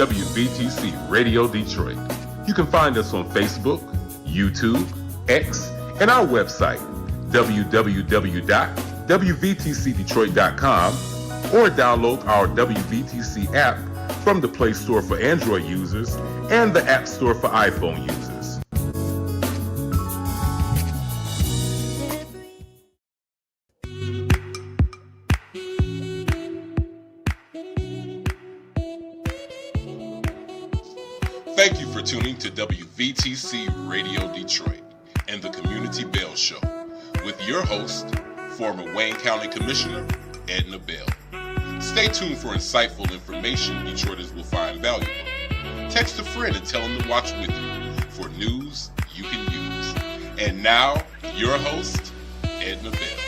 WVTC Radio Detroit. You can find us on Facebook, YouTube, X, and our website, www.wvtcdetroit.com, or download our WVTC app from the Play Store for Android users and the App Store for iPhone users. Thank you for tuning to WVTC Radio Detroit and the Community Bell Show with your host, former Wayne County Commissioner, Edna Bell. Stay tuned for insightful information Detroiters will find valuable. Text a friend and tell them to watch with you for news you can use. And now, your host, Edna Bell.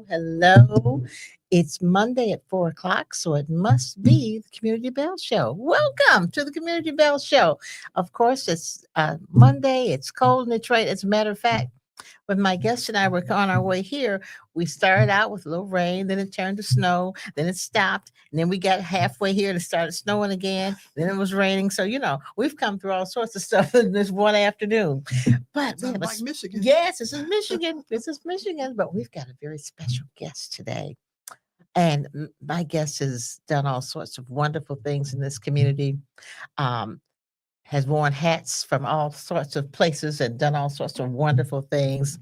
Hello. It's Monday at 4:00, so it must be the Community Bell Show. Welcome to the Community Bell Show. Of course, it's Monday. It's cold in Detroit. As a matter of fact, when my guests and I were on our way here, we started out with a little rain, then it turned to snow, then it stopped, and then we got halfway here and it started snowing again, then it was raining. So, we've come through all sorts of stuff in this one afternoon. But we have like Michigan. Yes, this is Michigan. This is Michigan, but we've got a very special guest today. And my guest has done all sorts of wonderful things in this community. Has worn hats from all sorts of places and done all sorts of wonderful things.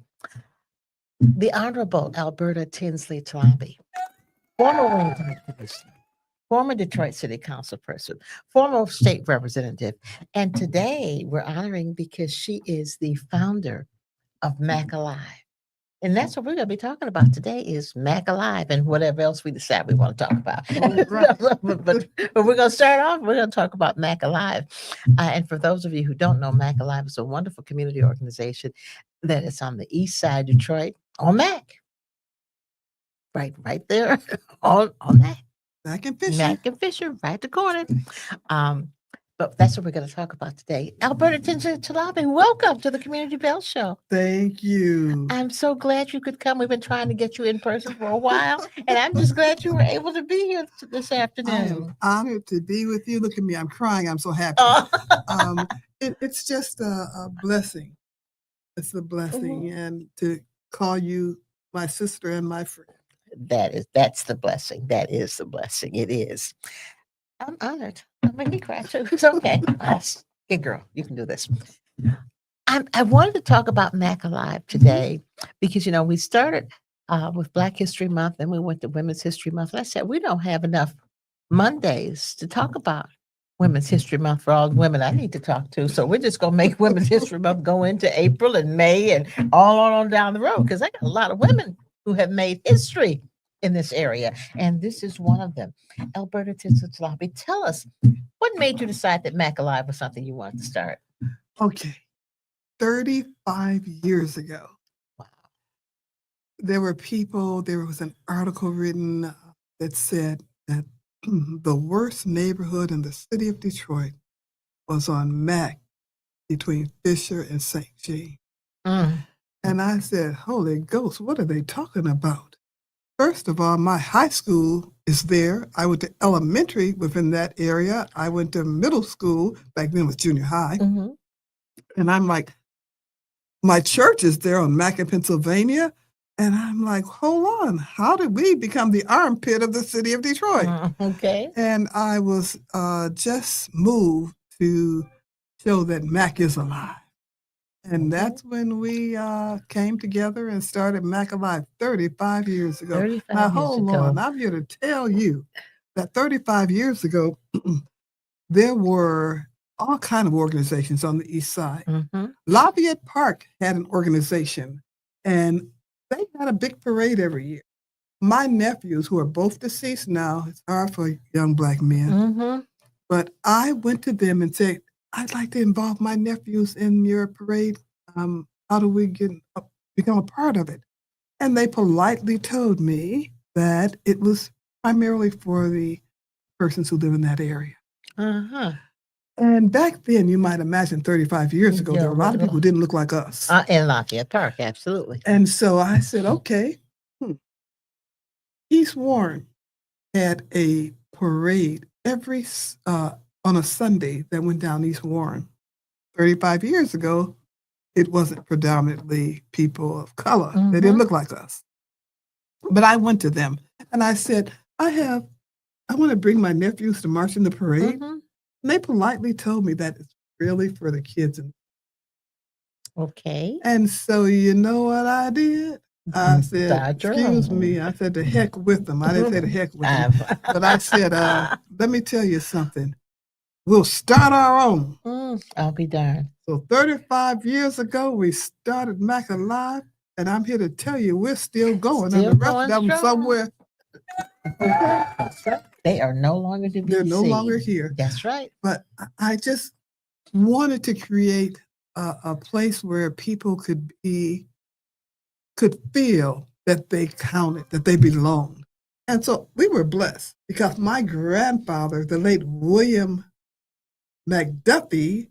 The Honorable Alberta Tinsley-Talabi, former Wayne County Commissioner, former Detroit City Council person, former state representative. And today we're honoring because she is the founder of Mack Alive. And that's what we're going to be talking about today is Mack Alive and whatever else we decide we want to talk about. Right. but we're going to start off, we're going to talk about Mack Alive. And for those of you who don't know, Mack Alive is a wonderful community organization that is on the east side of Detroit on Mack. Right there on Mack. Mack and Fisher. Mack and Fisher, right the corner. But that's what we're going to talk about today. Alberta Tinsley-Talabi, welcome to the Community Bell Show. Thank you. I'm so glad you could come. We've been trying to get you in person for a while, and I'm just glad you were able to be here this I afternoon. am honored to be with you. Look at me, I'm crying. I'm so happy. Oh. It's just a blessing. It's a blessing, and to call you my sister and my friend. That's the blessing. That is the blessing. It is. I'm honored. I'm making me cry too. It's okay. Good girl. You can do this. I wanted to talk about Mack Alive today because, we started with Black History Month and we went to Women's History Month. And I said, we don't have enough Mondays to talk about Women's History Month for all the women I need to talk to. So we're just going to make Women's History Month go into April and May and all on down the road because I got a lot of women who have made history in this area. And this is one of them. Alberta Tinsley-Talabi, tell us, what made you decide that Mack Alive was something you wanted to start? Okay. 35 years ago, Wow. there was an article written that said that the worst neighborhood in the city of Detroit was on Mack between Fisher and St. Jean. And I said, Holy Ghost, what are they talking about? First of all, my high school is there. I went to elementary within that area. I went to middle school, back then it was junior high. And I'm like, my church is there on Mack in Pennsylvania. And I'm like, hold on, how did we become the armpit of the city of Detroit? Okay. And I was just moved to show that Mack is alive. And that's when we came together and started Mack Alive 35 years ago. 35 now, years hold ago. on. I'm here to tell you that 35 years ago, there were all kinds of organizations on the east side. Lafayette Park had an organization, and they had a big parade every year. My nephews, who are both deceased now, it's hard for young Black men, but I went to them and said, I'd like to involve my nephews in your parade. How do we become a part of it? And they politely told me that it was primarily for the persons who live in that area. And back then, you might imagine 35 years ago, there were a lot of people who didn't look like us. In Lafayette Park, absolutely. And so I said, okay. East Warren had a parade every on a Sunday that went down East Warren. 35 years ago, it wasn't predominantly people of color. They didn't look like us. But I went to them and I said, I want to bring my nephews to march in the parade. And they politely told me that it's really for the kids. Okay. And so you know what I did? I said, excuse me. I said, the heck with them. I didn't say the heck with them. But I said, let me tell you something. We'll start our own. I'll be darned. So 35 years ago, we started Mack Alive, and I'm here to tell you we're still going. Still and the rest going of them strong. somewhere. They are no longer to be They're no seen. longer here. That's right. But I just wanted to create a place where people could feel that they counted, that they belonged. And so we were blessed because my grandfather, the late William McDuffie,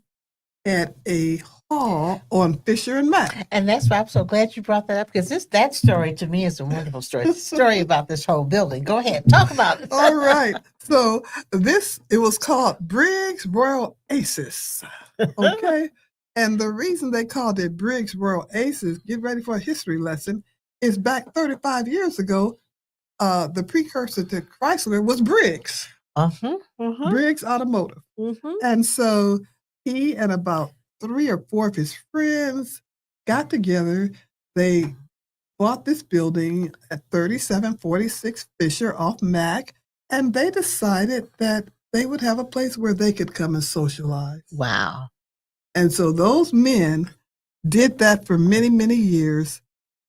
had a hall on Fisher and Mack. And that's why I'm so glad you brought that up because that story to me is a wonderful story. It's a story about this whole building. Go ahead, talk about it. All right. So it was called Briggs Royal Aces. Okay. And the reason they called it Briggs Royal Aces, get ready for a history lesson, is back 35 years ago, the precursor to Chrysler was Briggs. Briggs Automotive. And so he and about 3 or 4 of his friends got together. They bought this building at 3746 Fisher off Mack. And they decided that they would have a place where they could come and socialize. Wow. And so those men did that for many, many years.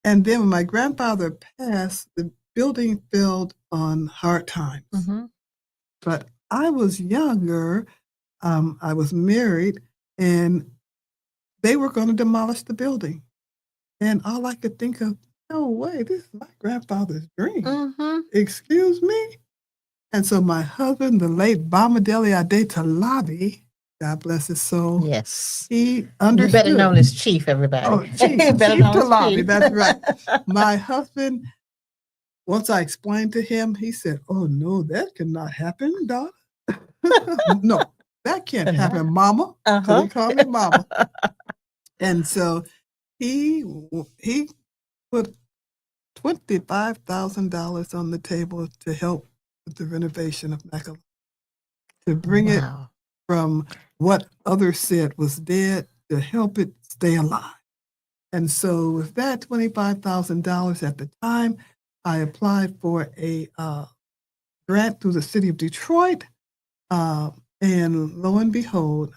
And then when my grandfather passed, the building fell on hard times. Mm-hmm. But I was younger. I was married, and they were going to demolish the building. And all I could think of, no way, this is my grandfather's dream. Mm-hmm. Excuse me? And so my husband, the late Alberta Tinsley-Talabi, God bless his soul. Yes. He understood. Better known as Chief, everybody. Oh, Chief Talabi, that's right. My husband, once I explained to him, he said, oh, no, that cannot happen, Donna. No, that can't happen, Mama. So he called me Mama. And so he put $25,000 on the table to help with the renovation of Mack, to bring it from what others said was dead to help it stay alive. And so with that $25,000 at the time, I applied for a grant through the city of Detroit. And lo and behold,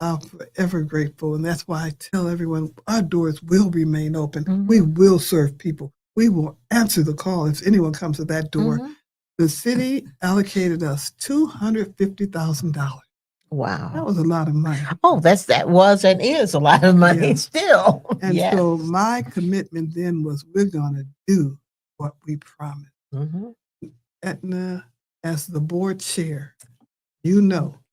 I'm forever grateful. And that's why I tell everyone our doors will remain open. Mm-hmm. We will serve people. We will answer the call if anyone comes to that door. Mm-hmm. The city allocated us $250,000. Wow. That was a lot of money. Oh, that was and is a lot of money still. And so my commitment then was we're going to do what we promised. Mm-hmm. Edna, as the board chair,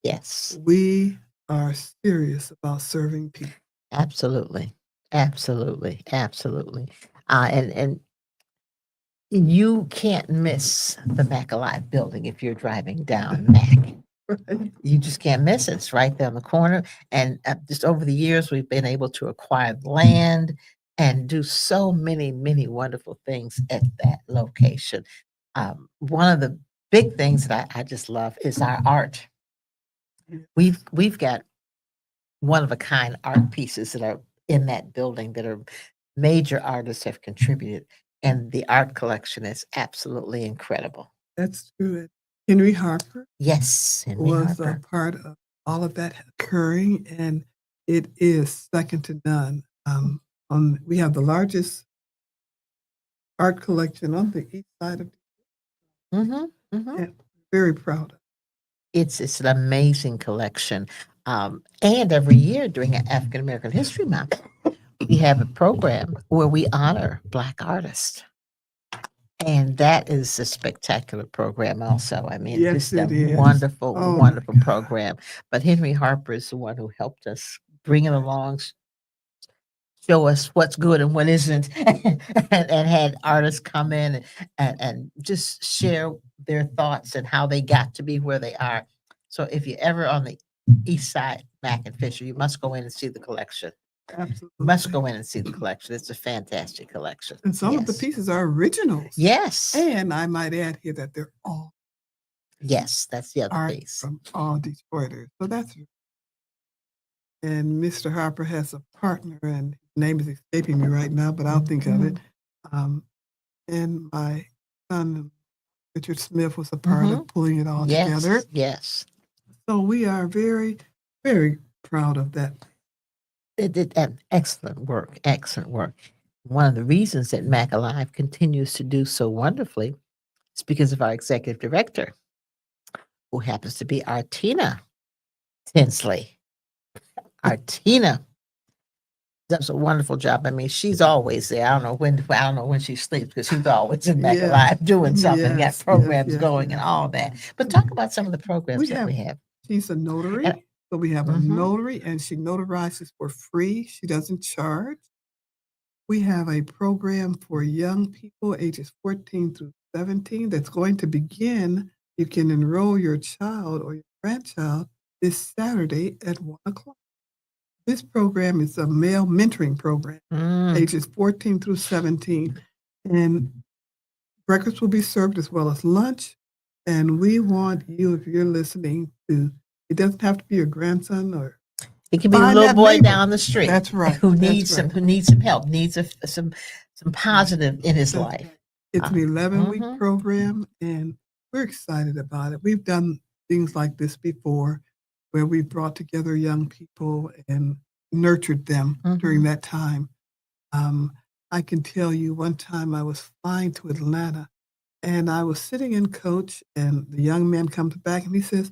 yes, we are serious about serving people. Absolutely. Absolutely. Absolutely. And you can't miss the Mack Alive building if you're driving down Mack. Right. You just can't miss it. It's right there on the corner. And just over the years, we've been able to acquire land and do so many, many wonderful things at that location. One of the big things that I just love is our art. We've got one of a kind art pieces that are in that building that are major artists have contributed, and the art collection is absolutely incredible. That's true. Henry Harper, yes, was a part of all of that occurring, and it is second to none. We have the largest art collection on the east side of. Mm-hmm, mm-hmm. And very proud of it. It's an amazing collection. And every year during African American History Month, we have a program where we honor Black artists. And that is a spectacular program also. I mean, yes, just a wonderful, wonderful program. But Henry Harper is the one who helped us bring it along, show us what's good and what isn't, and had artists come in and just share their thoughts and how they got to be where they are. So if you're ever on the east side, Mack and Fisher, you must go in and see the collection. Absolutely. You must go in and see the collection. It's a fantastic collection. And some of the pieces are originals. Yes. And I might add here that they're all. Yes, that's the other piece. From all Detroiters. So that's. And Mr. Harper has a partner, and his name is escaping me right now, but I'll think of it. And my son, Richard Smith, was a part of pulling it all together. Yes. So we are very, very proud of that. It did excellent work, excellent work. One of the reasons that Mack Alive continues to do so wonderfully is because of our executive director, who happens to be our Tina Tinsley. Our Tina does a wonderful job. I mean, she's always there. I don't know when she sleeps, because she's always in Mack Alive doing something, got programs going and all that. But talk about some of the programs that we have. She's a notary. So we have a notary, and she notarizes for free. She doesn't charge. We have a program for young people ages 14 through 17 that's going to begin. You can enroll your child or your grandchild this Saturday at 1 o'clock. This program is a male mentoring program, ages 14 through 17. And breakfast will be served as well as lunch. And we want you, if you're listening, it doesn't have to be your grandson, or it can be a little boy down the street. That's right. Who needs some help, needs some positive in his life. It's an 11-week program, and we're excited about it. We've done things like this before where we brought together young people and nurtured them during that time. I can tell you one time I was flying to Atlanta and I was sitting in coach and the young man comes back and he says,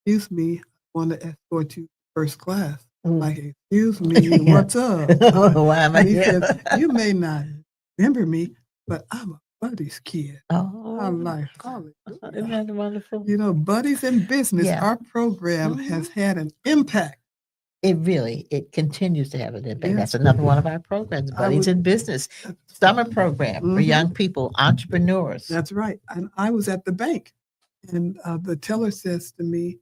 "Excuse me, I want to escort you first class." Like, "Excuse me, what's up?" Why am I And he here? says, "You may not remember me, but I'm a Buddy's kid." Oh, I'm like, isn't that wonderful? you know, Buddies in Business, Yeah. our program has had an impact. It continues to have an impact. Yeah. That's another one of our programs, Buddies in Business, summer program for young people, entrepreneurs. That's right. And I was at the bank and the teller says to me,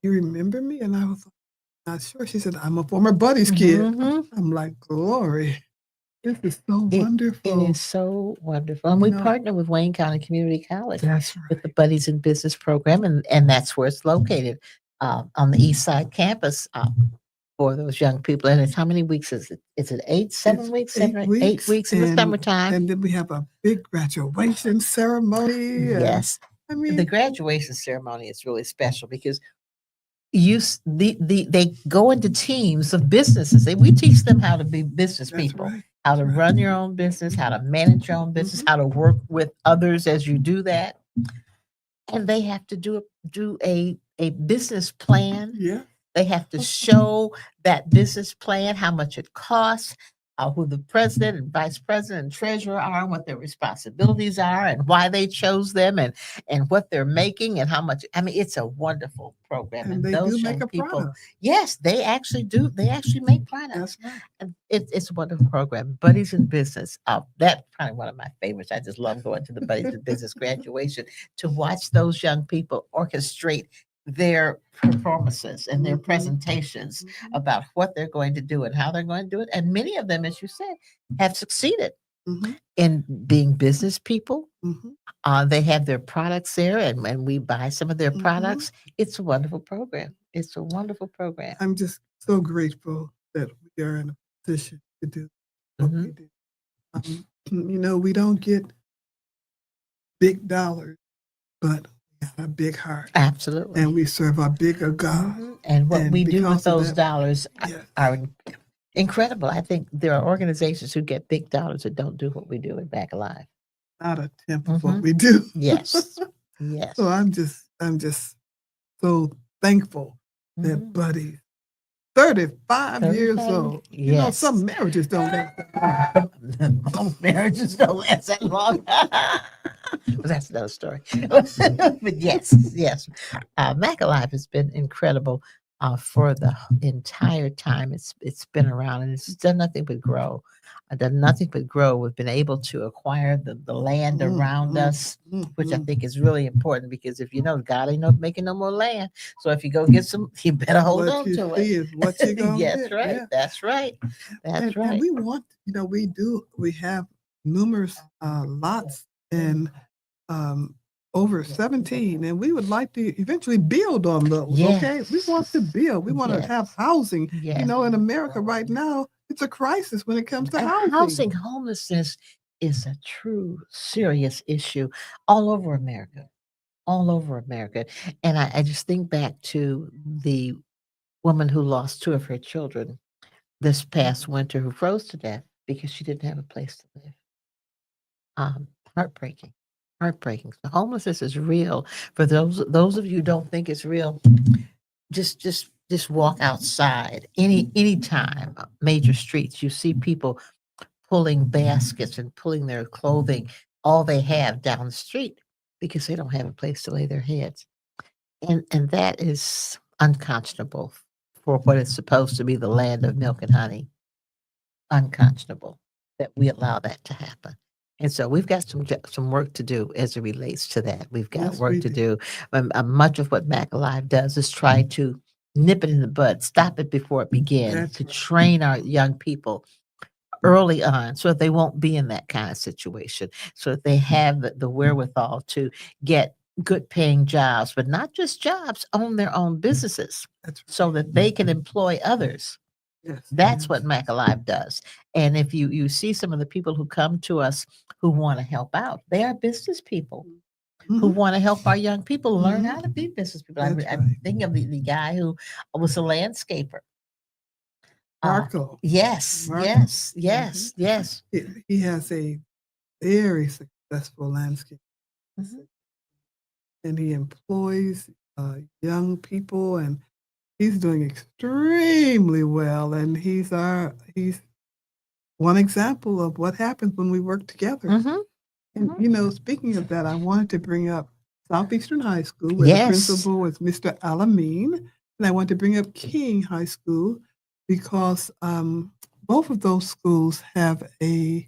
"You remember me?" And I was like, "Not sure." She said, "I'm a former Buddies kid." I'm like, glory. This is so wonderful. It is so wonderful. And we partner with Wayne County Community College That's with right. the Buddies in Business program, and that's where it's located on the East Side campus for those young people. And it's how many weeks is it? Is it 8, 7 It's weeks? 8 8 weeks in the summertime. And then we have a big graduation ceremony. Yes. I The mean, graduation ceremony is really special because they go into teams of businesses. We teach them how to be business that's people, right. how to run your own business, how to manage your own business, how to work with others as you do that. And they have to do a business plan. Yeah. They have to show that business plan, how much it costs, who the president and vice president and treasurer are, and what their responsibilities are, and why they chose them, and what they're making, and how much. I mean, it's a wonderful program. And they those do make young a people, product. yes, they actually do. They actually make products. That's right. And it's a wonderful program. Buddies in Business. That's probably one of my favorites. I just love going to the Buddies in Business graduation to watch those young people orchestrate their performances and their presentations about what they're going to do and how they're going to do it. And many of them, as you said, have succeeded in being business people. They have their products there, and we buy some of their products. It's a wonderful program. It's a wonderful program. I'm just so grateful that we are in a position to do what we do. You know, we don't get big dollars, but we have a big heart. Absolutely. And we serve a bigger God. And what we do with because of those that- dollars are incredible. I think there are organizations who get big dollars that don't do what we do at Back Alive. Not a tenth of what we do. Yes. Yes. So I'm just so thankful that Buddy, 35 years 35? old. You know, some marriages don't last that long. Most marriages don't last that long. But that's another story. But yes. Mack Alive has been incredible for the entire time it's been around, and it's done nothing but grow. Done nothing but grow. We've been able to acquire the land around us, which I think is really important, because if you know, God ain't no making no more land. So if you go get some, you better hold What on you to see it. is what you're gonna Yes, get. right. Yeah. That's right. That's right. And we want, you know, we have numerous lots and over 17, and we would like to eventually build on those. Yes. Okay, we want to build. We want to have housing. Yes. You know, in America right now, it's a crisis when it comes to And housing. homelessness is a true serious issue all over America. All over America. And I just think back to the woman who lost 2 of her children this past winter, who froze to death because she didn't have a place to live. Heartbreaking. Heartbreaking. So homelessness is real. For those of you who don't think it's real, just walk outside any time, major streets. You see people pulling baskets and pulling their clothing, all they have, down the street because they don't have a place to lay their heads. And that is unconscionable for what is supposed to be the land of milk and honey. Unconscionable that we allow that to happen. And so we've got some work to do as it relates to that. We've got work to do. Much of what Mack Alive does is try to nip it in the bud, stop it before it begins, to train our young people early on so that they won't be in that kind of situation, so that they have the wherewithal to get good paying jobs, but not just jobs, own their own businesses so that they can employ others. That's what Mack Alive does. And if you see some of the people who come to us who want to help out, they are business people. who Mhm. want to help our young people learn Mhm. how to be business people. That's I'm right. thinking of the guy who was a landscaper. Uh, Marco. yes, Marco. yes, Mhm. yes, yes. He has a very successful landscape, Mhm. and he employs young people, and he's doing extremely well. And he's one example of what happens when we work together. Mhm. And Mhm. speaking of that, I wanted to bring up Southeastern High School, where the Yes. principal was Mr. Alameen, and I want to bring up King High School because both of those schools have a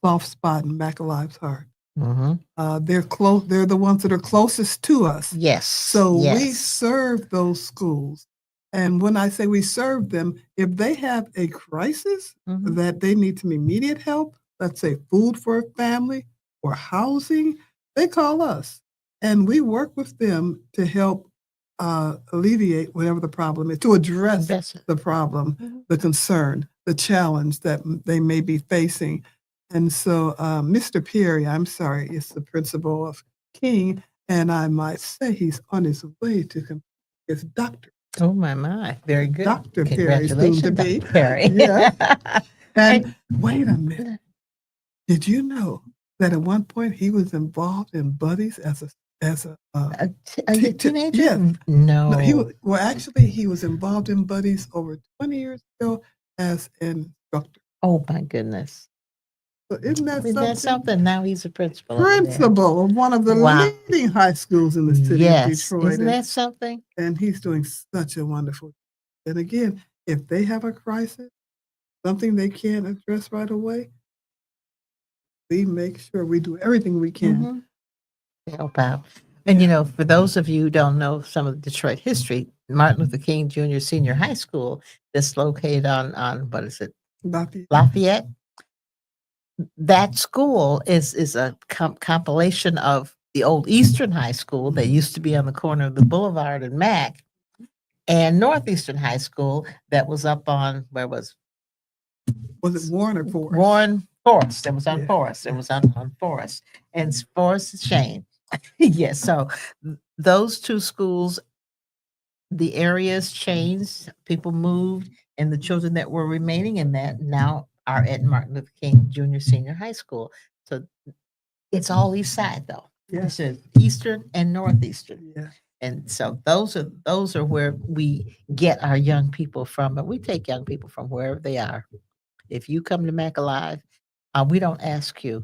soft spot in Mack Alive's heart. Mhm. They're close. They're the ones that are closest to us. Yes. So we yes. serve those schools. And when I say we serve them, if they have a crisis Mhm. that they need some immediate help, let's say food for a family or housing, they call us. And we work with them to help alleviate whatever the problem is, to address That's it. the problem, Mhm. the concern, the challenge that they may be facing. And so Mr. Perry, I'm sorry, is the principal of King, and I might say he's on his way to his doctor. Oh my! Very good. Dr. Perry, soon to Congratulations, be. Dr. Perry. Yeah. And- And wait a minute. Did you know that at one point he was involved in buddies as a Are you a teenager? yeah. No. No, he was actually he was involved in buddies over 20 years ago as an instructor. Oh my goodness! So isn't that Isn't something? that something? Now he's a principal. over there. Principal of one of the Wow. leading high schools in the city Yes. of Detroit. Isn't that something? And he's doing such a wonderful. And again, if they have a crisis, something they can't address right away, we make sure we do everything we can. Mhm. To help out. And for those of you who don't know some of Detroit history, Martin Luther King Jr. Senior High School is located on what is it? Lafayette. That school is a compilation of the old Eastern High School that used to be on the corner of the Boulevard and Mack, and Northeastern High School that was up on Was it Warren or Forest? Warren Forest. It was on Yeah. Forest. It was on Forest. And Forest is Shane. Yes. So those two schools, the areas changed, people moved, and the children that were remaining in that now are at Martin Luther King Jr. Senior High School. So it's all east side though. Yes. It's eastern and northeastern. Yeah. And so those are where we get our young people from. But we take young people from wherever they are. If you come to Mack Alive, we don't ask you.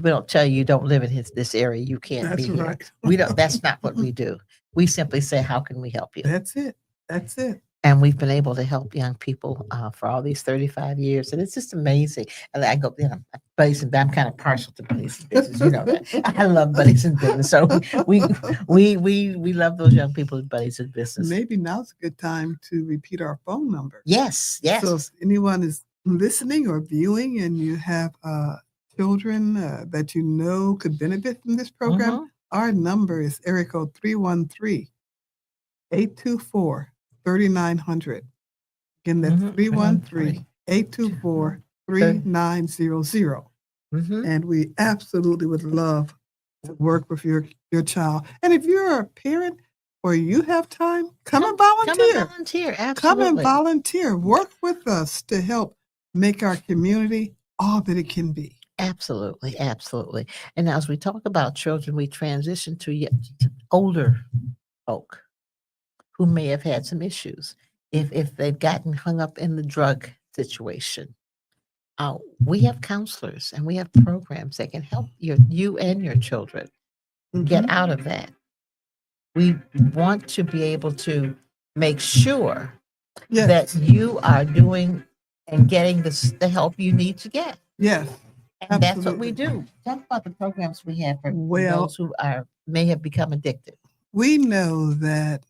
We don't tell you don't live in this area. You can't That's be here. right. We don't. That's not what we do. We simply say, "How can we help you?" That's it. That's it. And we've been able to help young people for all these 35 years, and it's just amazing. And I go, buddies and I'm kind of partial to buddies and business. You know that I love buddies and business. So we love those young people in buddies and business. Maybe now's a good time to repeat our phone number. Yes, yes. So if anyone is listening or viewing and you have children that you know could benefit from this program, our number is area code 313-824-3900. Again, that's 313-824-3900. And we absolutely would love to work with your child. And if you're a parent or you have time, come and volunteer. Come and volunteer, absolutely. Come and volunteer. Work with us to help make our community all that it can be. Absolutely. Absolutely. And as we talk about children, we transition to older folk who may have had some issues. If they've gotten hung up in the drug situation, we have counselors and we have programs that can help you and your children get out of that. We want to be able to make sure that you are doing and getting the help you need to get. Yes. And that's what we do. Talk about the programs we have for those who may have become addicted. We know that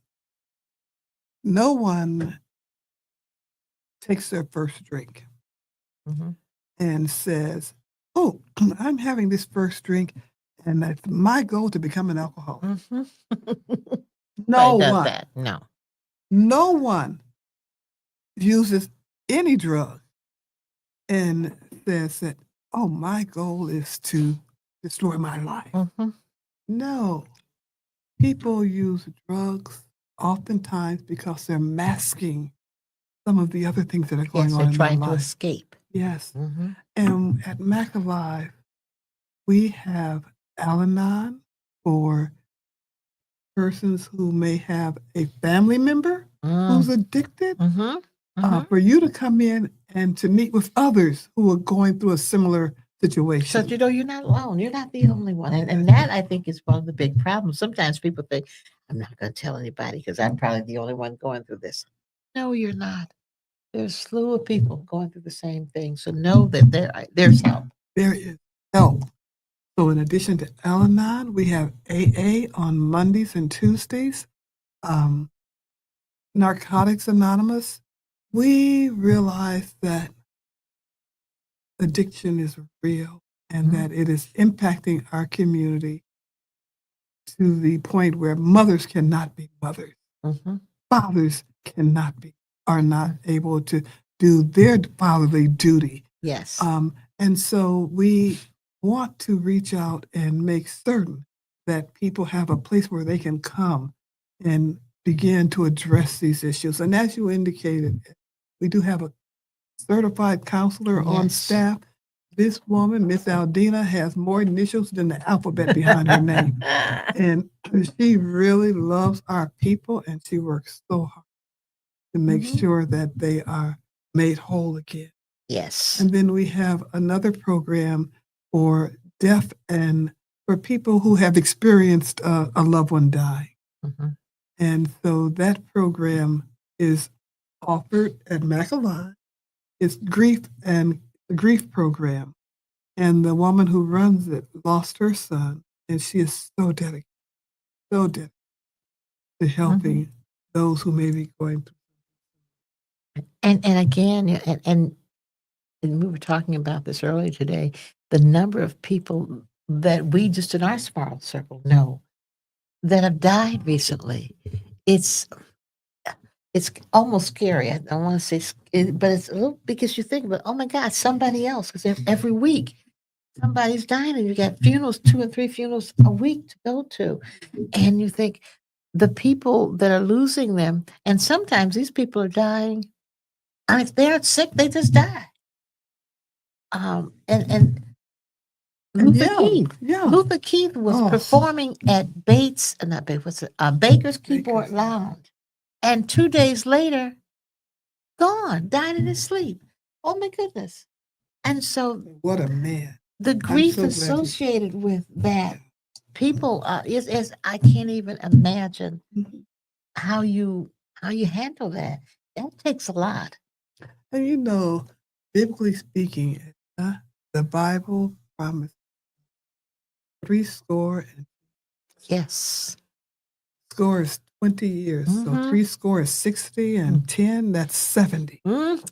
no one takes their first drink and says, "Oh, I'm having this first drink, and it's my goal to become an alcoholic." No one. No. No one uses any drug and says that, "Oh, my goal is to destroy my life." No, people use drugs oftentimes because they're masking some of the other things that are going Yes, on they're in their trying to life. escape. Yes. Mm-hmm. And at Mack Alive, we have Al-Anon for persons who may have a family member who's addicted, Mm-hmm. Mm-hmm. for you to come in and to meet with others who are going through a similar So, situation. you're not alone. You're not the only one. And that, I think, is one of the big problems. Sometimes people think, I'm not going to tell anybody because I'm probably the only one going through this. No, you're not. There's a slew of people going through the same thing. So know that there's help. There is help. So in addition to Al-Anon, we have AA on Mondays and Tuesdays, Narcotics Anonymous. We realize that addiction is real and that it is impacting our community to the point where mothers cannot be mothers. Mm-hmm. Fathers are not able to do their fatherly duty. Yes. And so we want to reach out and make certain that people have a place where they can come and begin to address these issues. And as you indicated, we do have a certified counselor on staff. This woman, Miss Aldina, has more initials than the alphabet behind her name. And she really loves our people, and she works so hard to make sure that they are made whole again. Yes. And then we have another program for deaf and for people who have experienced a loved one die. Mm-hmm. And so that program is offered at Mack Alive. It's the grief program. And the woman who runs it lost her son, and she is so dedicated to helping those who may be going through. And again, and we were talking about this earlier today, the number of people that we just in our small circle know that have died recently. It's almost scary. I don't want to say, but it's a little, because you think about, oh my God, somebody else, because every week somebody's dying and you got funerals, 2 or 3 funerals a week to go to. And you think the people that are losing them, and sometimes these people are dying, and if they're sick, they just die. And Luther Keith was performing at Baker's Keyboard Lounge, and 2 days later, gone, died in his sleep. Oh my goodness! And so, what a man! The grief associated with that, people is I can't even imagine how you handle that. That takes a lot. And biblically speaking, the Bible promised 70. Yes. Score is 20 years. So 70 is 60 and 10, that's 70.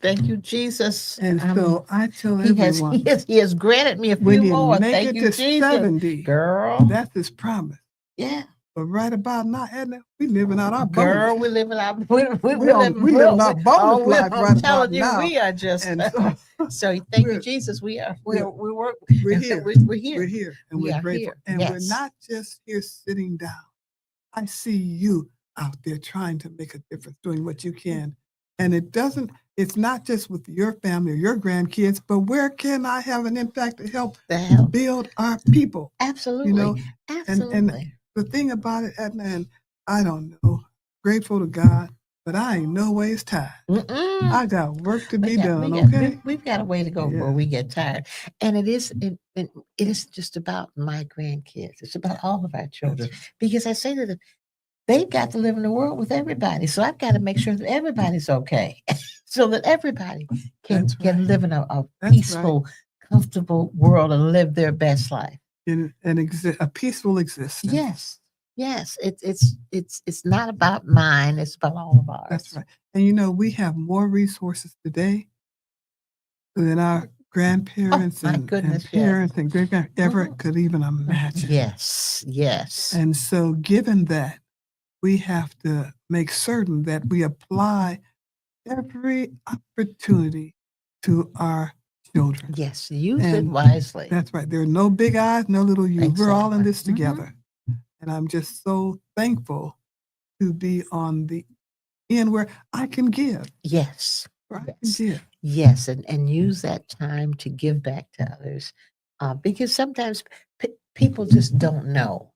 Thank you, Jesus. And so I tell everyone, he has granted me a few more. Thank you, Jesus. 70, girl. That's his promise. Yeah. But right about now, Edna, we living out our bonus. Girl, we living our living our bonus life right about now. We are just so thank you, Jesus. We're here. We're here, and we're grateful. And we're not just here sitting down. I see you out there trying to make a difference, doing what you can. And it's not just with your family or your grandkids, but where can I have an impact to help build our people? Absolutely. Absolutely. And the thing about it, Edna, and I don't know, grateful to God, but I ain't no ways tired. I got work to be done, okay? We've got a way to go before we get tired. And it is just about my grandkids. It's about all of our children. Because I say to them, they've got to live in the world with everybody. So I've got to make sure that everybody's okay. So that everybody can live in a peaceful, comfortable world and live their best life. A peaceful existence. Yes. It's not about mine. It's about all of ours. That's right. And we have more resources today than our grandparents and parents and great-grandparents ever could even imagine. Yes. And so given that, we have to make certain that we apply every opportunity to our children. Yes, use it wisely. That's right. There are no big I's, no little U's. We're all in this together. And I'm just so thankful to be on the end where I can give. Yes. Where I can Yes. give. Yes. And use that time to give back to others. Because sometimes people just don't know.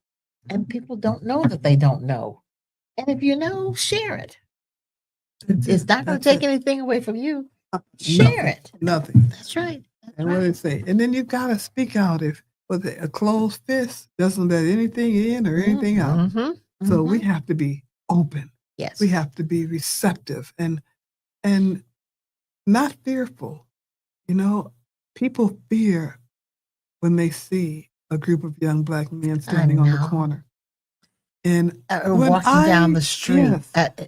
And people don't know that they don't know. And if you know, share it. It's not going to take anything away from you. Share it. Nothing. That's right. And what they say. And then you got to speak out if with a closed fist doesn't let anything in or anything out. So we have to be open. Yes. We have to be receptive and not fearful. You know, people fear when they see a group of young Black men standing on the corner. And walking down the street. Yes,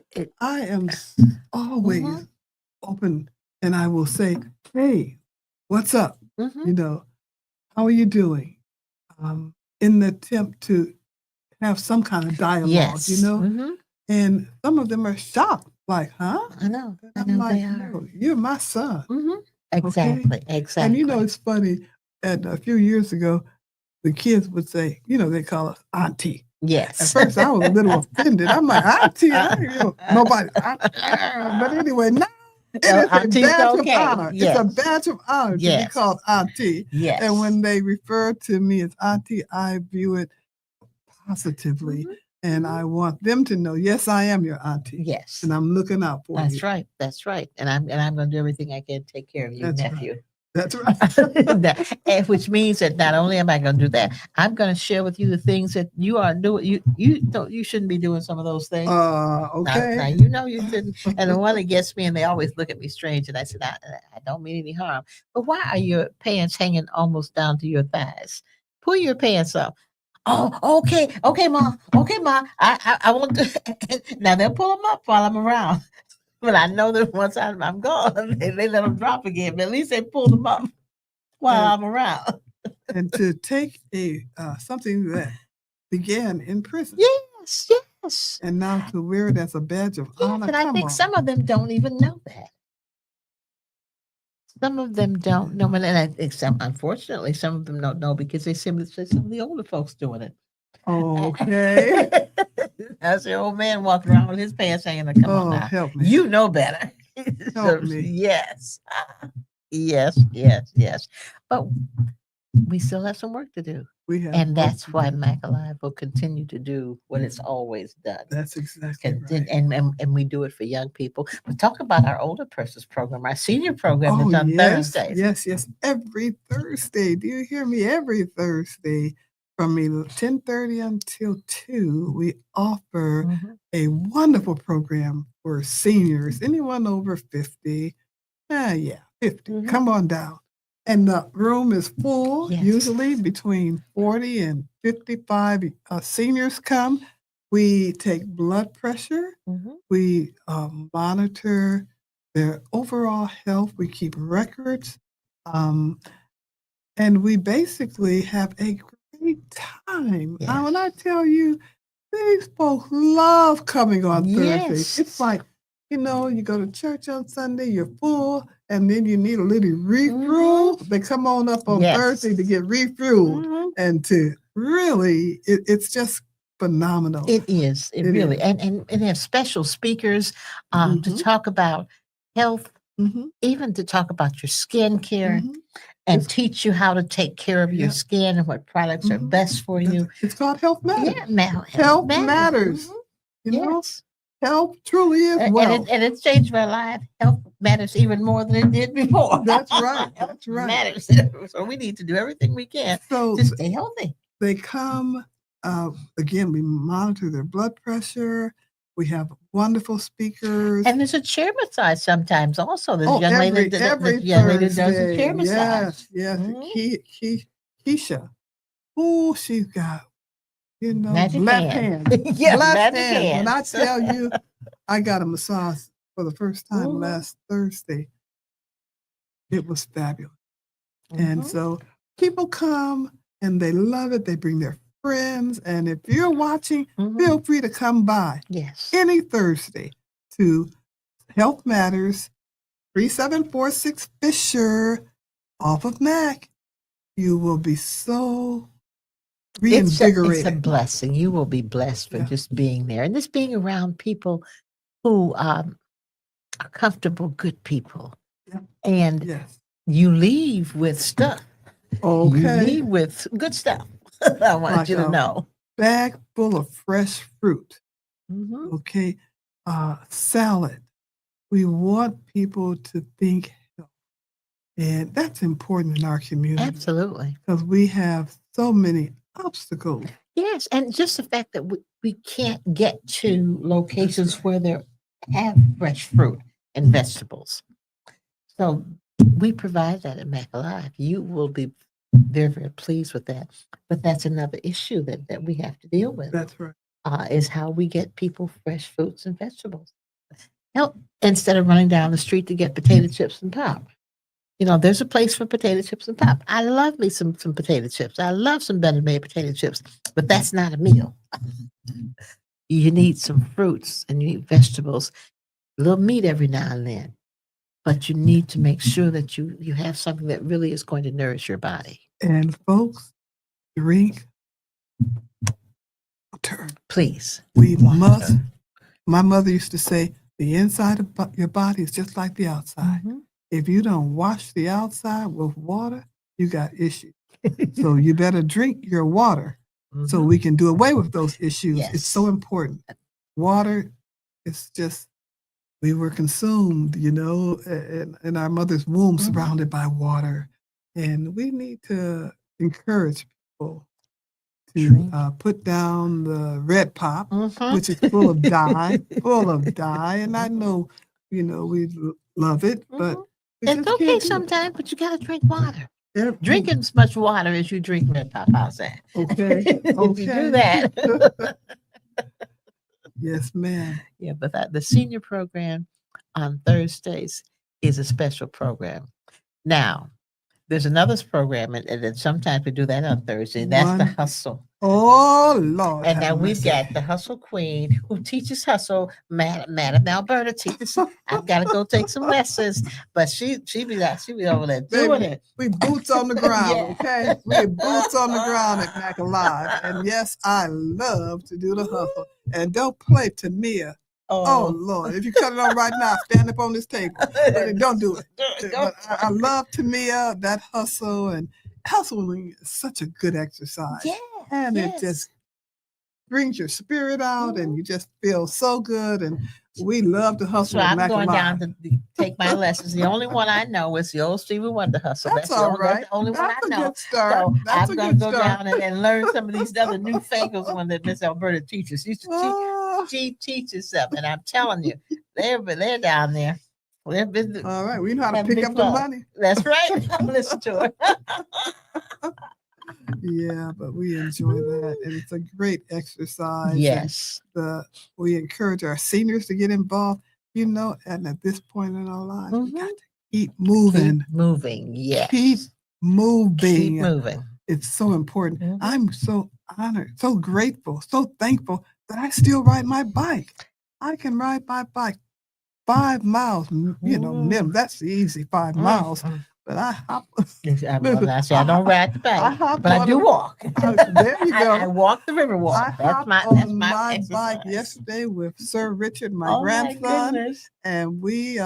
I am always open, and I will say, hey, what's up? You know, how are you doing? In the attempt to have some kind of dialogue, you know? And some of them are shocked, like, huh? I know. I'm like, no, you're my son. Exactly. Okay? Exactly. And you know, it's funny, and a few years ago, the kids would say, you know, they call us auntie. Yes. At first, I was a little offended. I'm like, auntie, nobody. But anyway, now it is a badge of honor. Yes. It's a badge of honor to be called auntie. Yes. And when they refer to me as auntie, I view it positively. And I want them to know, yes, I am your auntie. Yes. And I'm looking out for you. That's right. That's right. And I'm going to do everything I can to take care of you, nephew. Right. That's right. And which means that not only am I going to do that, I'm going to share with you the things that you are doing. You shouldn't be doing some of those things. Okay. Now you know you shouldn't. And the one that gets me, and they always look at me strange. And I said, I don't mean any harm. But why are your pants hanging almost down to your thighs? Pull your pants up. Oh, okay, Ma. Okay, Ma. I won't do. Now they'll pull them up while I'm around. But I know that once I'm gone, they let them drop again. But at least they pull them up while I'm around. And to take something that began in prison. Yes. And now to wear it as a badge of honor. And I think some of them don't even know that. Some of them don't know. And I think unfortunately, some of them don't know because they simply say some of the older folks doing it. Okay. That's the old man walking around with his pants hanging. Come on now. Help me. You know better. Help me. Yes. Yes. But we still have some work to do. We have. And that's why Mack Alive will continue to do what it's always done. That's exactly right. And we do it for young people. But talk about our older persons program. Our senior program is on Thursdays. Yes. Every Thursday. Do you hear me? Every Thursday from 10:30 until 2, we offer a wonderful program for seniors, anyone over 50. 50. Come on down. And the room is full, usually between 40 and 55 seniors come. We take blood pressure. We monitor their overall health. We keep records. And we basically have a great time. Now, when I tell you, these folks love coming on Thursdays. It's like, you know, you go to church on Sunday, you're full, and then you need a little refuel. They come on up on Thursday to get refueled and to really, it's just phenomenal. It is. It really is. And they have special speakers to talk about health, even to talk about your skin care and teach you how to take care of your skin and what products are best for you. It's called Health Matters. Yeah, Health Matters. You know? Health truly is wealth. And it's changed my life. Health matters even more than it did before. That's right. That's right. Matters. So we need to do everything we can to stay healthy. They come, again, we monitor their blood pressure. We have wonderful speakers. And there's a chair massage sometimes also. There's young lady that does a chair massage. Yes. Keisha. Oh, she's got, you know, magic left hand. Left hand. When I tell you, I got a massage for the first time last Thursday. It was fabulous. And so people come and they love it. They bring their friends. And if you're watching, feel free to come by any Thursday to Health Matters, 3746 Fisher off of Mack. You will be so It's a reinvigorated. blessing. You will be blessed for Yeah. just being there and just being around people who are comfortable, good people. Yeah. And Yes. you leave with stuff. You Okay. leave with good stuff. I want Like you to a know. bag full of fresh fruit. Mhm. Okay. Salad. We want people to think health. And that's important in our community Absolutely. because we have so many obstacles. Yes, and just the fact that we can't get to locations right. where there have fresh fruit and vegetables. So we provide that at Mack Alive. You will be very, very pleased with that. But that's another issue that we have to deal with. That's right. Is how we get people fresh fruits and vegetables. Now, instead of running down the street to get potato chips and pop. You know, there's a place for potato chips and pop. I love me some potato chips. I love some better made potato chips, but that's not a meal. You need some fruits and you need vegetables, a little meat every now and then, but you need to make sure that you have something that really is going to nourish your body. And folks, drink water. Please. We Water. must. My mother used to say, the inside of your body is just like the outside. Mhm. If you don't wash the outside with water, you got issues. So you better drink your water so Mhm. we can do away with those issues. Yes. It's so important. Water is just, we were consumed, you know, in our mother's womb, Mhm. surrounded by water. And we need to encourage people to Drink. put down the red pop, Mhm. which is full of dye, full of dye. And I know, you know, we love it, but Mhm. we It's just okay can't do it. sometimes, but you got to drink water. Yeah, Drinking as much water as you drink red pop. How's that? Okay. If you do that. Yes, ma'am. Yeah, but the senior program on Thursdays is a special program. Now, there's another program, and then sometimes we do that on Thursday. That's the One- hustle. Oh, Lord. And now have we've mercy. got the hustle queen who teaches hustle. Madam Alberta teaches. I've got to go take some lessons, but she be over there doing Baby, it. we boots on the ground, Yeah. okay? We boots on the ground at Mack Alive. And yes, I love to do the hustle. And don't play Tamia. Oh, Lord. If you cut it on right now, stand up on this table. But don't do it. But I love Tamia, that hustle. And hustling is such a good exercise. Yeah. And yes. it just brings your spirit out and you just feel so good. And we love to hustle So at I'm Mack going Alive. down to take my lessons. The only one I know is the old Stevie Wonder hustle. That's all right. That's the only one I That's a know. good start. So That's I'm a going to good go start. down and learn some of these other newfangled ones that Miss Alberta teaches. Oh, She teaches them, and I'm telling you, they're down there. They're busy. all right. We know how to Have a pick big up the club. money. That's right. Listen to her. Yeah, but we enjoy that. And it's a great exercise. Yes. And we encourage our seniors to get involved. You know, and at this point in our lives, we got to keep moving. Keep moving. Yes. Keep moving. Keep moving. It's so important. Mhm. I'm so honored, so grateful, so thankful that I still ride my bike. I can ride my bike 5 miles, you know, minimum. That's easy, 5 miles. But I hop. I don't ride the bike, but I do walk. There you go. I walk the river walk. I That's hopped my on my exercise. bike yesterday with Sir Richard, my Oh my grandson, goodness. and we, you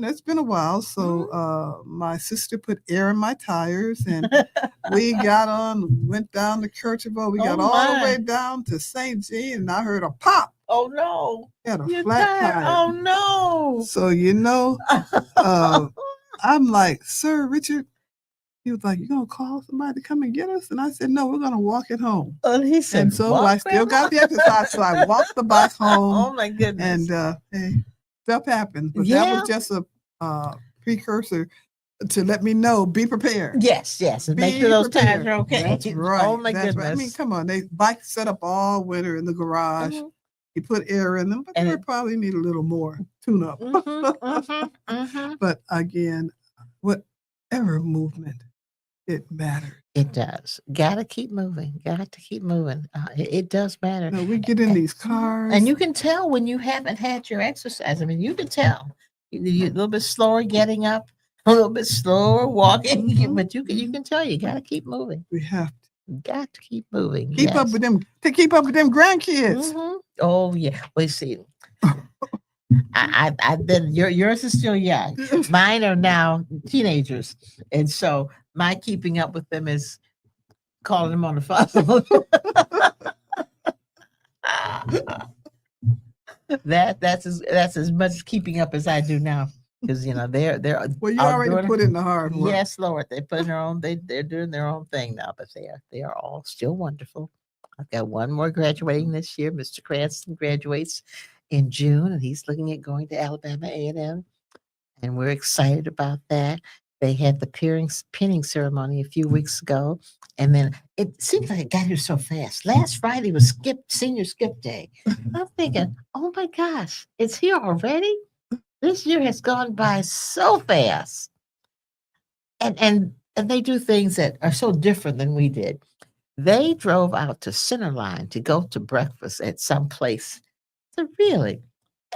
know, it's been a while. So my sister put air in my tires, and we got on, went down to Kirchhoff. We got all the way down to St. Jean, and I heard a pop. Oh no! Had a flat tire. Oh no! So you know, I'm like, Sir Richard. He was like, "You gonna call somebody to come and get us?" And I said, "No, we're gonna walk it home." And he said, and so I still got the exercise, so I walked the bike home. Oh my goodness! And hey, stuff happens, but that was just a precursor to let me know, be prepared. Yes, and make sure those tires are okay. That's right. Oh my goodness! Right. I mean, come on, they bikes set up all winter in the garage. You put air in them, but they probably need a little more tune up. But again, whatever movement, it matters. It does. Gotta keep moving. Got to keep moving. It does matter. No, we get in these cars. And you can tell when you haven't had your exercise. I mean, you can tell. You're a little bit slower getting up, a little bit slower walking, but you can tell you got to keep moving. We have to. Got to keep moving. Keep up with them to keep up with them grandkids. Mm-hmm. Oh yeah. Wait, see. I've been yours is still young. Mine are now teenagers, and so my keeping up with them is calling them on the phone. That's as much keeping up as I do now, because they're well, you already put in the hard work. Yes, Lord, they put in their own. They're doing their own thing now, but they are all still wonderful. I've got one more graduating this year. Mr. Cranston graduates in June, and he's looking at going to Alabama A&M, and we're excited about that. They had the pinning ceremony a few weeks ago, and then it seems like it got here so fast. Last Friday was senior skip day. I'm thinking, oh my gosh, it's here already. This year has gone by so fast, and they do things that are so different than we did. They drove out to Centerline to go to breakfast at some place. So really,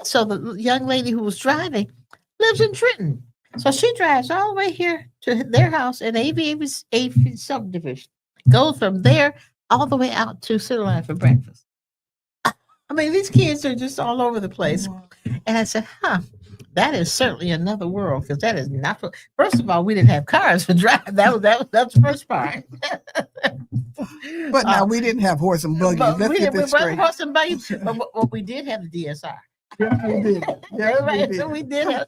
so the young lady who was driving lives in Trenton. So she drives all the way here to their house in AV subdivision, goes from there all the way out to Centerline for breakfast. I mean, these kids are just all over the place. And I said, that is certainly another world, because that is not. First of all, we didn't have cars to drive. That's the first part. But now we didn't have horse and buggy. Let's get this straight. Horse and buggy, but we did have the DSR. Yes, we did. Yes, we did. So we did have,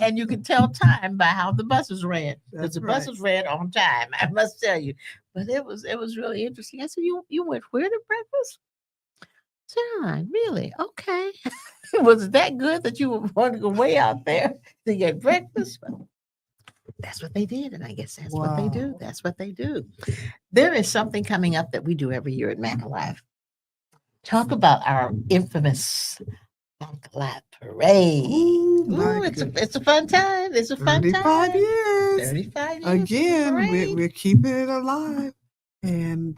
and you can tell time by how the buses ran, because the buses ran on time, I must tell you. But it was really interesting. I said, you went where to breakfast? John, really? Okay. Was it that good that you wanted to go way out there to get breakfast? Well, that's what they did, and I guess that's what they do. That's what they do. There is something coming up that we do every year at Mack Alive. Talk about our infamous Mack Alive Parade. Ooh, it's a fun time. It's a fun 35 time. years. 35 years. Again, we're keeping it alive. And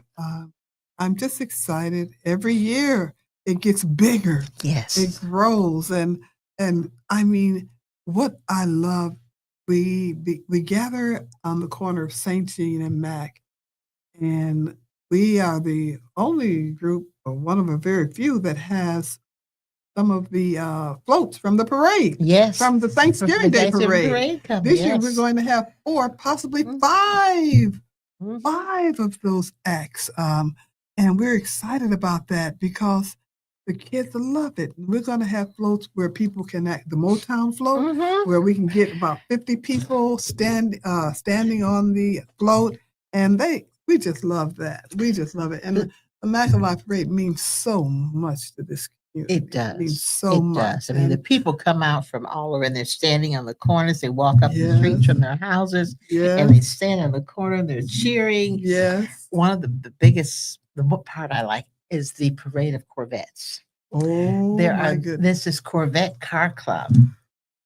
I'm just excited. Every year it gets bigger. Yes. It grows. And I mean, what I love, we gather on the corner of St. Jean and Mack, and we are the only group, or one of a very few, that has some of the floats from the parade. Yes. From the Thanksgiving Day parade. This year we're going to have 4, possibly 5 of those acts. And we're excited about that because the kids love it. We're going to have floats where people can act, the Motown float, where we can get about 50 people standing on the float. And we just love that. We just love it. And the Mack Alive Parade means so much to this community. It does. It means so much. I mean, the people come out from all over, and they're standing on the corners. They walk up the streets from their houses, and they stand on the corner, and they're cheering. Yes. One of the biggest, the part I like is the parade of Corvettes. Oh, my goodness. This is Corvette Car Club.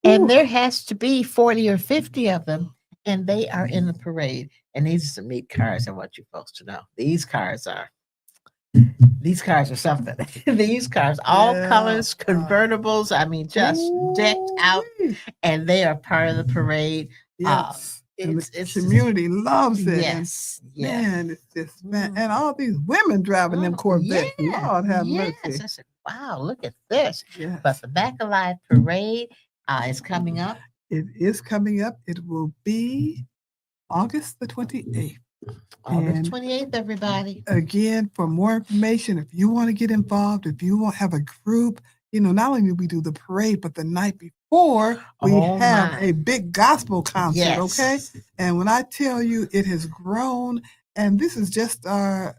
And there has to be 40 or 50 of them, and they are in the parade. And these are some neat cars, I want you folks to know. These cars are something. These cars, all colors, convertibles, I mean, just decked out, and they are part of the parade. Yes. The community loves it. Yes. Man, it's just, and all these women driving them Corvettes. Lord have mercy. I said, wow, look at this. Yes. But the Mack Alive Parade is coming up. It is coming up. It will be August the 28th. August 28th, everybody. Again, for more information, if you want to get involved, if you want to have a group, not only do we do the parade, but the night before we have a big gospel concert, okay? And when I tell you it has grown, and this is just our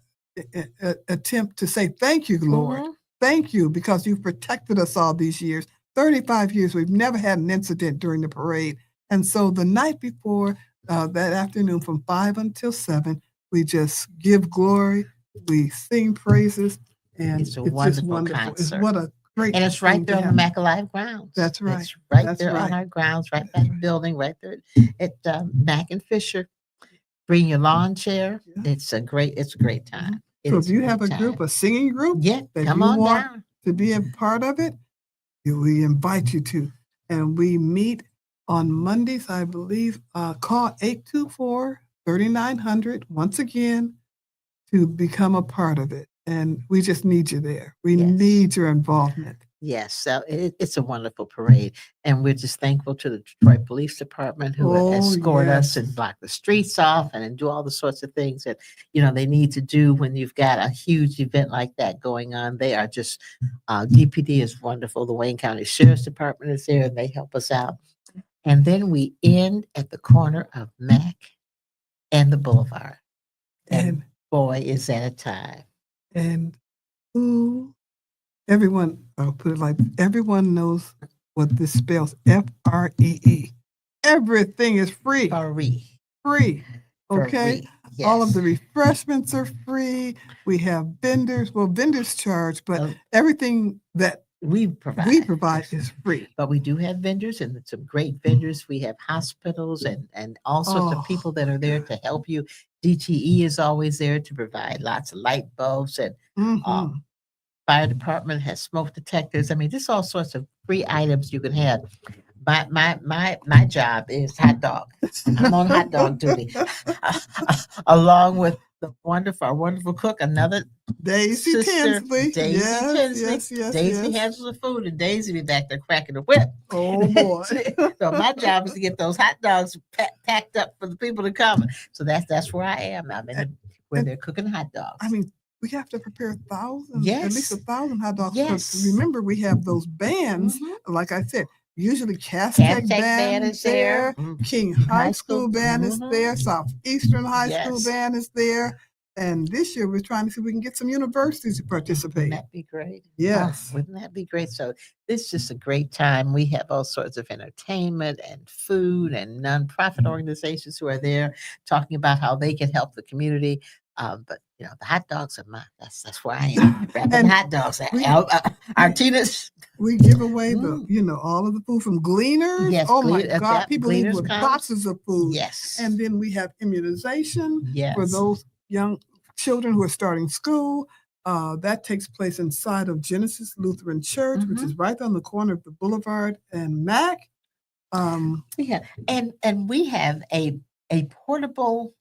attempt to say thank you, Lord. Thank you, because you've protected us all these years. 35 years, we've never had an incident during the parade. And so the night before, that afternoon from 5 until 7, we just give glory, we sing praises, and it's wonderful just wonderful. Concert. It's what a great And it's right there on the Mack Alive grounds. That's right. It's right there on our grounds, right by the building, right there at Mack and Fisher. Bring your lawn chair. Yeah. It's a great time. So if you have a group, a singing group, that come you on want down to be a part of it, we invite you to. And we meet on Mondays, I believe. Call 824-3900. Once again, to become a part of it. And we just need you there. We Yes. need your involvement. Yes, so it's a wonderful parade, and we're just thankful to the Detroit Police Department who escort us and block the streets off and do all the sorts of things that they need to do when you've got a huge event like that going on. They are just DPD is wonderful. The Wayne County Sheriff's Department is there, and they help us out. And then we end at the corner of Mack and the Boulevard, and boy, is that a time! And who? Everyone, I'll put it like everyone knows what this spells, FREE. Everything is free. Free. Okay. Yes. All of the refreshments are free. We have vendors. Well, vendors charge, but everything that we provide is free. But we do have vendors, and some great vendors. We have hospitals and all sorts of people that are there to help you. DTE is always there to provide lots of light bulbs, and fire department has smoke detectors. I mean, just all sorts of free items you can have. My job is hot dog. I'm on hot dog duty, along with our wonderful cook, another Daisy sister, Tinsley. Yes. Daisy handles the food, and Daisy be back there cracking the whip. Oh boy! So my job is to get those hot dogs packed up for the people to come. So that's where I am. I'm in where they're cooking hot dogs. I mean, we have to prepare thousands, Yes. at least 1,000 hot dogs. Yes. Remember, we have those bands, like I said, usually Castech Band is there, King High School Band is there, Southeastern High School Band is there. And this year we're trying to see if we can get some universities to participate. Wouldn't that be great? Yes. Wouldn't that be great? So this is just a great time. We have all sorts of entertainment and food and nonprofit organizations who are there talking about how they can help the community. But the hot dogs are that's where I am. Wrapping hot dogs. Artina's. We give away all of the food from Gleaners. Yes. Oh my God. People leave with comes. boxes of food. Yes. And then we have immunization for Yes. those young children who are starting school. That takes place inside of Genesis Lutheran Church, which is right on the corner of the Boulevard and Mack. Yeah. And we have a portable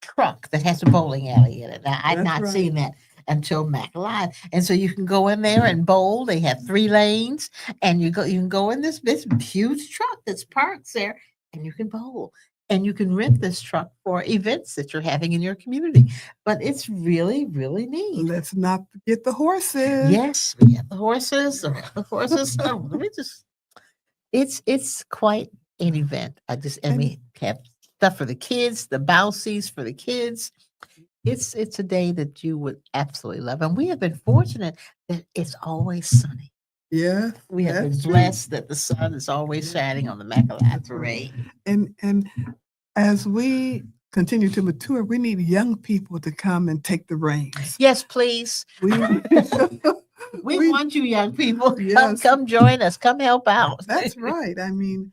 truck that has a bowling alley in it. Now, I've not seen that until Mack Live. And so you can go in there and bowl. They have 3 lanes, and you can go in this huge truck that's parked there, and you can bowl. And you can rent this truck for events that you're having in your community. But it's really, really neat. Let's not forget the horses. Yes, we have the horses. It's quite an event. And we have stuff for the kids, the bouncies for the kids. It's a day that you would absolutely love. And we have been fortunate that it's always sunny. Yeah. We have been blessed that the sun is always shining on the Mack Live parade. And as we continue to mature, we need young people to come and take the reins. Yes, please. We want you young people. Yes. Come join us. Come help out. That's right. I mean,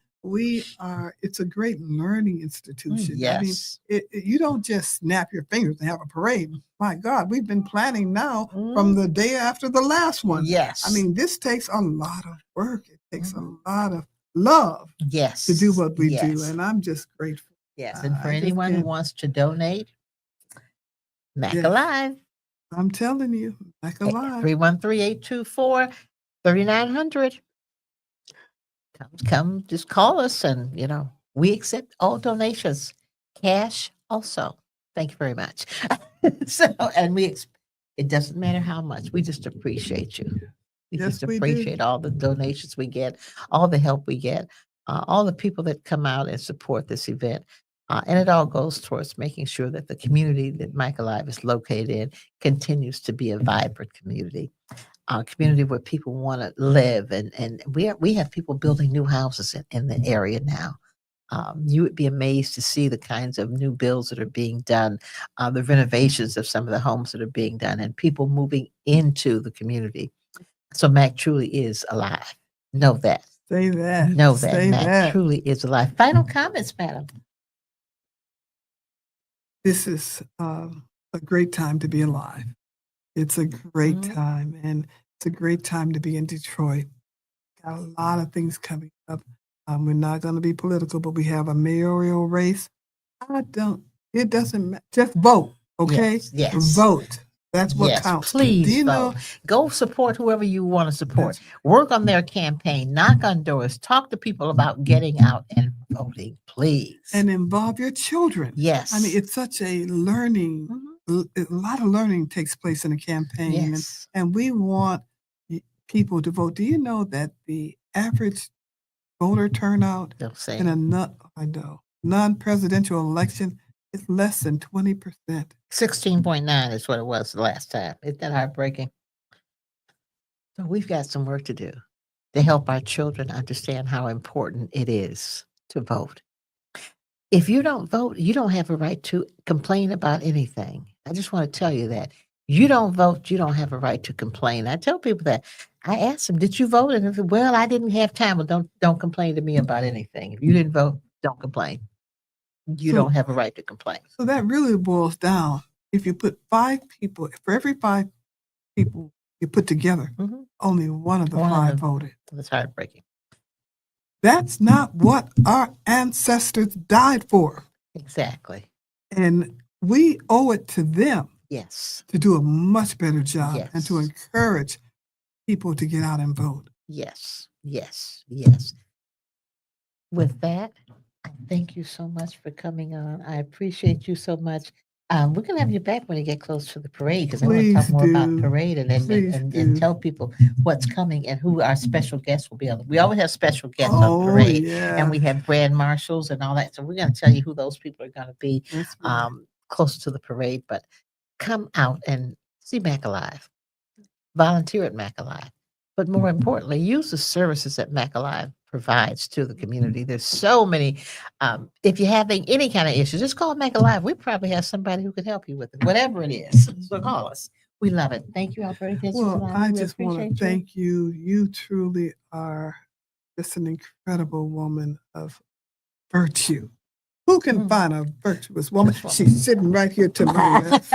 it's a great learning institution. Yes. I mean, you don't just snap your fingers and have a parade. My God, we've been planning now from the day after the last one. Yes. I mean, this takes a lot of work. It takes a lot of love to do what we do. And I'm just grateful. Yes. And for anyone who wants to donate, Mack Alive. I'm telling you, Mack Alive. 313-824-3900. Come, just call us, and we accept all donations, cash also. Thank you very much. It doesn't matter how much. We just appreciate you. We just appreciate all the donations we get, all the help we get, all the people that come out and support this event. And it all goes towards making sure that the community that Mack Alive is located in continues to be a vibrant community. A community where people want to live, and we have people building new houses in the area now. You would be amazed to see the kinds of new builds that are being done, the renovations of some of the homes that are being done, and people moving into the community. So Mack truly is alive. Know that. Say that. Know that Mack truly is alive. Final comments, madam. This is a great time to be alive. It's a great time, and it's a great time to be in Detroit. Got a lot of things coming up. We're not going to be political, but we have a mayoral race. It doesn't matter. Just vote. Okay? Yes. Vote. That's what counts. Please Do you vote. know? Go support whoever you want to support. Work on their campaign. Knock on doors. Talk to people about getting out and voting, please. And involve your children. Yes. I mean, it's such a learning, a lot of learning takes place in a campaign. Yes. And we want people to vote. Do you know that the average voter turnout in a non-presidential election is less than 20%? 16.9 is what it was the last time. Isn't that heartbreaking? So we've got some work to do to help our children understand how important it is to vote. If you don't vote, you don't have a right to complain about anything. I just want to tell you that. You don't vote, you don't have a right to complain. I tell people that. I ask them, did you vote? And they say, well, I didn't have time. Well, don't complain to me about anything. If you didn't vote, don't complain. You don't have a right to complain. So that really boils down. If you put 5 people, for every 5 people you put together, only one of the 5 voted. That's heartbreaking. That's not what our ancestors died for. Exactly. And we owe it to them. Yes. To do a much better job and to encourage people to get out and vote. Yes. Yes. Yes. With that, I thank you so much for coming on. I appreciate you so much. We're going to have you back when you get close to the parade because I want to talk more about parade and tell people what's coming and who our special guests will be. We always have special guests on parade, and we have grand marshals and all that. So we're going to tell you who those people are going to be close to the parade. But come out and see Mack Alive. Volunteer at Mack Alive. But more importantly, use the services that Mack Alive provides to the community. There's so many. If you're having any kind of issues, just call Mack Alive. We probably have somebody who can help you with it, whatever it is. So call us. We love it. Thank you, Alberta. Well, I just want to thank you. You truly are just an incredible woman of virtue. Who can find a virtuous woman? She's sitting right here to my left.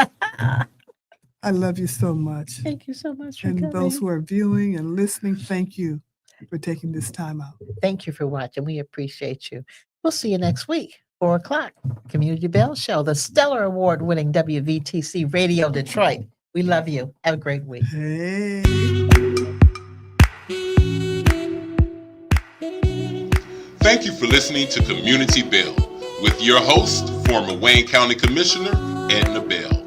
I love you so much. Thank you so much for coming. And those who are viewing and listening, thank you for taking this time out. Thank you for watching. We appreciate you. We'll see you next week, 4 o'clock, Community Bell Show, the Stellar Award-winning WVTC Radio Detroit. We love you. Have a great week. Hey. Thank you for listening to Community Bell with your host, former Wayne County Commissioner, Edna Bell.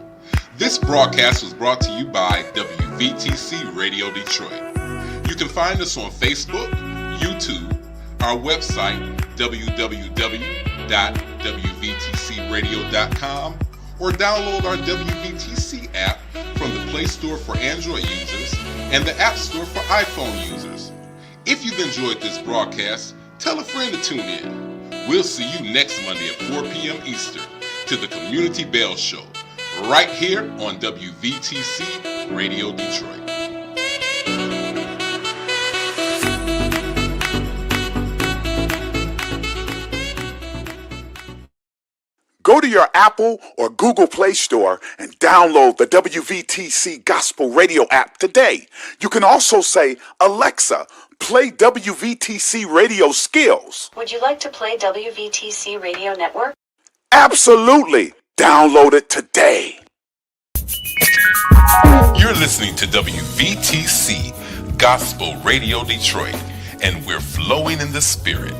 This broadcast was brought to you by WVTC Radio Detroit. You can find us on Facebook, YouTube, our website, www.wvtcradio.com, or download our WVTC app from the Play Store for Android users and the App Store for iPhone users. If you've enjoyed this broadcast, tell a friend to tune in. We'll see you next Monday at 4 p.m. Eastern to the Community Bell Show, right here on WVTC Radio Detroit. Go to your Apple or Google Play Store and download the WVTC Gospel Radio app today. You can also say, Alexa, play WVTC Radio Skills. Would you like to play WVTC Radio Network? Absolutely. Download it today. You're listening to WVTC Gospel Radio Detroit, and we're flowing in the Spirit.